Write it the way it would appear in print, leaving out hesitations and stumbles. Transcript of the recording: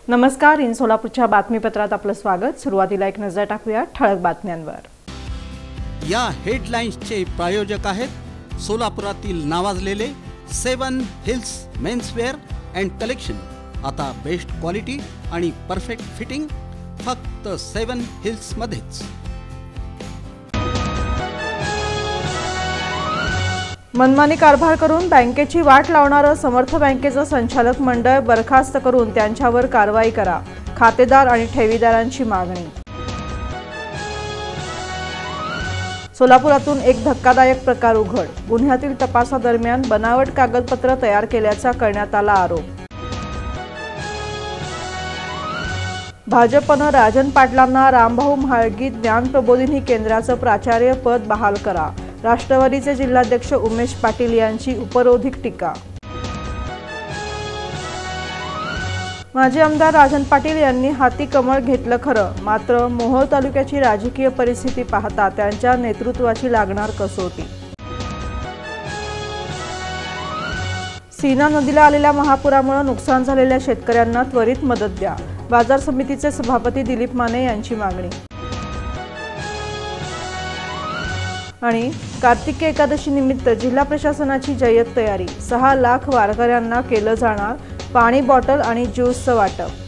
नमस्कार, इन सोलापूरच्या बातमीपत्रात आपलं स्वागत। सुरुवातीला एक नजर टाकूया ठळक बातम्यांवर। या हेडलाईन्सचे प्रायोजक आहेत सोलापुरातील नावाजलेले 7 हिल्स मेन्सवेअर अँड कलेक्शन। आता बेस्ट क्वालिटी आणि परफेक्ट फिटिंग फक्त 7 हिल्स मध्येच। मनमानी कारभार करून बँकेची वाट लावणारं समर्थ बँकेचं संचालक मंडळ बरखास्त करून त्यांच्यावर कारवाई करा, खातेदार आणि ठेवीदारांची मागणी। सोलापुरातून एक धक्कादायक प्रकार उघड, गुन्ह्यातील तपासादरम्यान बनावट कागदपत्र तयार केल्याचा करण्यात आला आरोप। भाजपनं राजन पाटलांना रामभाऊ म्हाळगी ज्ञान प्रबोधिनी केंद्राचं प्राचार्य पद बहाल करा, राष्ट्रवादीचे जिल्हाध्यक्ष उमेश पाटील यांची उपरोधिक टीका। माजी आमदार राजन पाटील यांनी हाती कमळ घेतलं खरं, मात्र मोहोळ तालुक्याची राजकीय परिस्थिती पाहता त्यांच्या नेतृत्वाची लागणार कसोटी। सीना नदीला आलेल्या महापुरामुळे नुकसान झालेल्या शेतकऱ्यांना त्वरित मदत द्या, बाजार समितीचे सभापती दिलीप माने यांची मागणी। आणि कार्तिकी एकादशी निमित्त जिल्हा प्रशासनाची जय्यत तयारी, 6 लाख वारकऱ्यांना केलं जाणार पाणी बॉटल आणि ज्यूसचं वाटप।